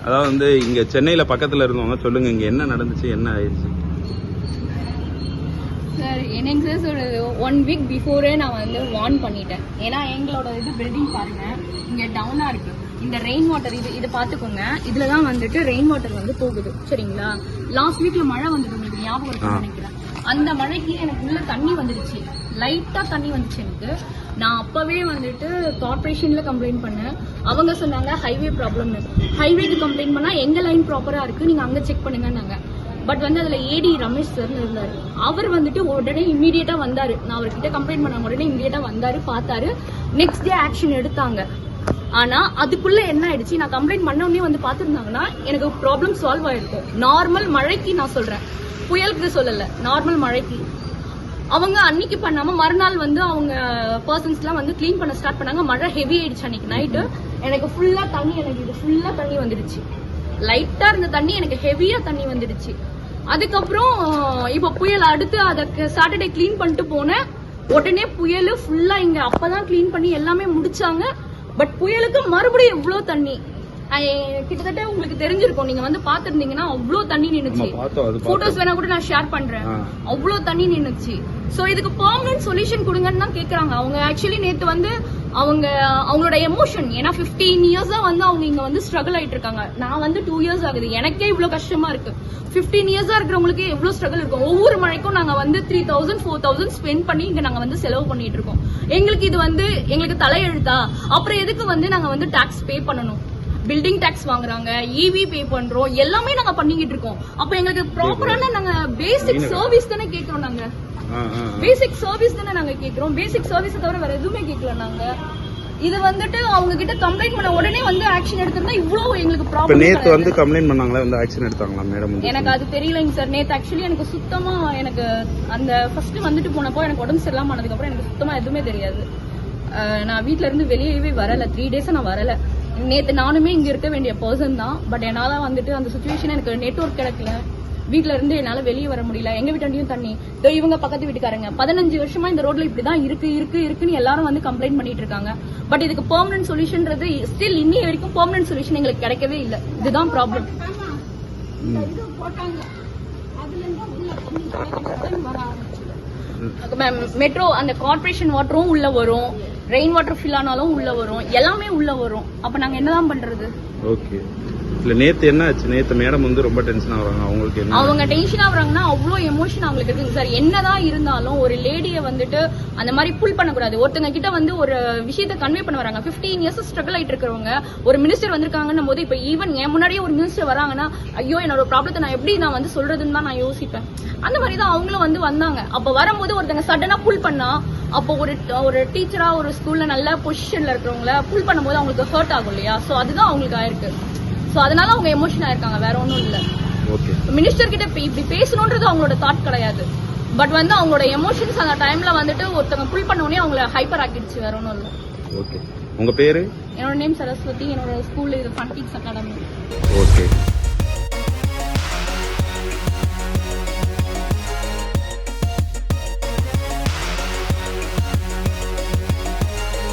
அதாவது வந்து இங்க சென்னையில பக்கத்துல இருந்தவங்க சொல்லுங்க, இங்க என்ன நடந்துச்சு, என்ன ஆயிடுச்சு? சார் எனக்கு சார் சொல்றது 1 வீக் பிஃபோரே நான் வந்து வார்ன் பண்ணிட்டேன். ஏன்னா எங்களோட இது பில்டிங் பாருங்க இங்க டவுனா இருக்கு. இந்த ரெயின் வாட்டர் இது பாத்துக்கோங்க. இதுலதான் வந்துட்டு ரெயின் வாட்டர் வந்து போகுது சரிங்களா. லாஸ்ட் வீக்ல மழை வந்துட்டு உங்களுக்கு ஞாபகம் இருக்குன்னு நினைக்கிறேன். அந்த மழைக்கு எனக்கு உள்ள தண்ணி வந்துடுச்சு, லைட்டா தண்ணி வந்துச்சு எனக்கு. நான் அப்பவே வந்துட்டு கார்பரேஷன்ல கம்ப்ளைண்ட் பண்ணேன். அவங்க சொன்னாங்க ஹைவே ப்ராப்ளம்னு. ஹைவேக்கு கம்ப்ளைண்ட் பண்ணா எங்க லைன் ப்ராப்பரா இருக்கு, நீங்க அங்க செக் பண்ணுங்கன்னாங்க. பட் வந்து அதுல ஏடி ரமேஷ் சார் இருந்தாரு. அவர் வந்துட்டு உடனே இமீடியட்டா வந்தாரு. நான் அவர்கிட்ட கம்ப்ளைண்ட் பண்ண உடனே இமீடியட்டா வந்தாரு, பார்த்தாரு. நெக்ஸ்ட் டே ஆக்ஷன் எடுத்தாங்க. ஆனா அதுக்குள்ள என்ன ஆயிடுச்சு, நான் கம்ப்ளைண்ட் பண்ண உடனே வந்து பாத்துருந்தாங்கன்னா எனக்கு ப்ராப்ளம் சால்வ் ஆயிருக்கும். நார்மல் மழைக்கு நான் சொல்றேன், புயலுக்கு சொல்லல, நார்மல் மழைக்கு. அவங்க அன்னைக்கு பண்ணாம மறுநாள் வந்து அவங்க பர்சன்ஸ் எல்லாம் வந்து கிளீன் பண்ண ஸ்டார்ட் பண்ணாங்க. மழை ஹெவி ஆயிடுச்சு அன்னைக்கு நைட்டு. எனக்கு ஃபுல்லா தண்ணி, எனக்கு இது ஃபுல்லா தண்ணி வந்துடுச்சு. லைட்டா இருந்த தண்ணி எனக்கு ஹெவியா தண்ணி வந்துடுச்சு. அதுக்கப்புறம் இப்ப புயல் அடுத்து அதுக்கு சாட்டர்டே கிளீன் பண்ணிட்டு போனேன். உடனே புயல் ஃபுல்லா இங்க அப்பதான் கிளீன் பண்ணி எல்லாமே முடிச்சாங்க. பட் புயலுக்கு மறுபடியும் இவ்வளவு தண்ணி கிட்டத்தட்ட உங்களுக்கு தெரிஞ்சிருக்கும், நீங்க வந்து பாத்துருந்தீங்கன்னா அவ்வளவு தண்ணி நின்னுச்சு. போட்டோஸ் வேணா கூட நான் ஷேர் பண்றேன். அவ்வளவு தண்ணி நின்னுச்சு. சோ இதுக்கு பெர்மனன்ட் சொல்யூஷன் கொடுங்கன்னு தான் கேக்குறாங்க அவங்க. ஆக்சுவலி நேத்து வந்து அவங்களோட எமோஷன், ஏன்னா 15 இயர்ஸ் தான் வந்து அவங்க இங்க வந்து ஸ்ட்ரகிள் ஆயிட்டு இருக்காங்க. நான் வந்து 2 இயர்ஸ் ஆகுது, எனக்கே இவ்வளவு கஷ்டமா இருக்கு. 15 இயர்ஸா இருக்கிறவங்களுக்கு எவ்வளவு ஸ்ட்ரகிள் இருக்கும். ஒவ்வொரு மழைக்கும் நாங்க வந்து 3000 4000 ஸ்பெண்ட் பண்ணி இங்க நாங்க வந்து செலவு பண்ணிட்டு இருக்கோம். எங்களுக்கு இது வந்து எங்களுக்கு தலையெழுத்தா? அப்புறம் எதுக்கு வந்து நாங்க வந்து டாக்ஸ் பே பண்ணணும்? பில்டிங் டாக்ஸ் வாங்குறாங்க, ஈவி பே பண்றோம், எல்லாமே நாங்க பண்ணிக்கிட்டு இருக்கோம். அப்ப எங்களுக்கு ப்ராப்பரான நாங்க பேசிக் சர்வீஸ் தானே கேக்குறோம். நாங்க பேசிக் சர்வீஸ் தானே நாங்க கேக்குறோம். பேசிக் சர்வீஸ் தவிர வேற எதுவுமே கேட்கல நாங்க. இது வந்துட்டு அவங்க கிட்ட கம்ப்ளைண்ட் பண்ண உடனே வந்து ஆக்ஷன் எடுத்திருந்தா இவ்வளவு எங்களுக்கு ப்ராப்ளம். நேத்து வந்து கம்ப்ளைண்ட் பண்ணாங்களா, வந்து ஆக்ஷன் எடுத்தாங்களா மேடம்? எனக்கு அது தெரியலங்க சார். நேத்து ஆக்சுவலி எனக்கு சுத்தமா எனக்கு அந்த ஃபர்ஸ்ட் வந்துட்டு போனப்போ எனக்கு உடம்பு சரியில்லாம ஆனதுக்கு அப்புறம் எனக்கு சுத்தமா எதுவுமே தெரியாது. நான் வீட்ல இருந்து வெளியவே வரல, 3 டேஸ் நான் வரல. நேத்து நானுமே இங்க இருக்க வேண்டிய பர்சன் தான். பட் என்னால வந்துட்டு அந்த சிச்சுவேஷன் எனக்கு நெட்வொர்க் கிடைக்கல, வீட்ல இருந்து என்னால வெளியே வர முடியல. எங்க வீட்டாண்டியும் தண்ணி. இவங்க பக்கத்து வீட்டுக்காரங்க 15 வருஷமா இந்த ரோட்ல இப்படிதான் இருக்குன்னு எல்லாரும் வந்து கம்ப்ளைண்ட் பண்ணிட்டு இருக்காங்க. பட் இதுக்கு பெர்மனன்ட் சொல்யூஷன்ன்றது ஸ்டில் இன்னி வரைக்கும் பெர்மனன்ட் சொல்யூஷன் எங்களுக்கு கிடைக்கவே இல்லை. இதுதான் ப்ராப்ளம். மெட்ரோ அந்த கார்பரேஷன் வாட்டரும் உள்ள வரும், ரெயின் வாட்டர் ஃபில் ஆனாலும் உள்ள வரும், எல்லாமே உள்ள வரும். அப்ப நாங்க என்னதான் பண்றது? ஓகே. இல்ல நேத்து என்ன ஆச்சு? நேத்து மேடம் வந்து ரொம்ப டென்ஷன் ஆகுறாங்க. அவங்களுக்கு என்ன? அவங்க டென்ஷன் ஆகுறாங்கன்னா அவ்வளோ எமோஷன் அவங்களுக்கு இருக்குங்க சார். என்னதான் இருந்தாலும் ஒரு லேடிய வந்துட்டு அந்த மாதிரி புல் பண்ணக்கூடாது. ஒருத்தங்க கிட்ட வந்து ஒரு விஷயத்த கன்வே பண்ண வராங்க. 15 இயர்ஸ் ஸ்ட்ரகிள் ஆயிட்டு இருக்கிறவங்க ஒரு மினிஸ்டர் வந்திருக்காங்கன்னு போது, இப்ப ஈவன் என் முன்னாடியே ஒரு மினிஸ்டர் வராங்கன்னா ஐயோ என்னோட ப்ராப்ளத்தை நான் எப்படி நான் வந்து சொல்றதுன்னு தான் நான் யோசிப்பேன். அந்த மாதிரி தான் அவங்களும் வந்து வந்தாங்க. அப்ப வரும்போது ஒருத்தங்க சடனா புல் பண்ணா, அப்போ ஒரு டீச்சரா ஒரு ஸ்கூல்ல நல்ல பொசிஷன்ல இருக்கிறவங்கள புல் பண்ணும்போது அவங்களுக்கு ஹர்ட் ஆகும் இல்லையா? சோ அதுதான் அவங்களுக்கு ஆயிருக்கு. சோ அதனால அவங்க எமோஷன் ஆயிருக்காங்க, வேற ஒன்றும் இல்ல. மினிஸ்டர் கிட்ட இப்படி பேசணும்ன்றது அவங்களோட தாட் கிடையாது. பட் வந்து அவங்களோட எமோஷன்ஸ் அந்த டைம்ல வந்துட்டு ஒருத்தவங்க புல் பண்ண உடனே அவங்கள ஹைப்பர் ஆக்கிடுச்சு, வேற ஒன்றும் இல்ல. ஓகே. உங்க பேரு? என்னோட நேம் சரஸ்வதி. என்னோட ஸ்கூல் இது ஃபன் கிட்ஸ் அகாடமி. ஓகே.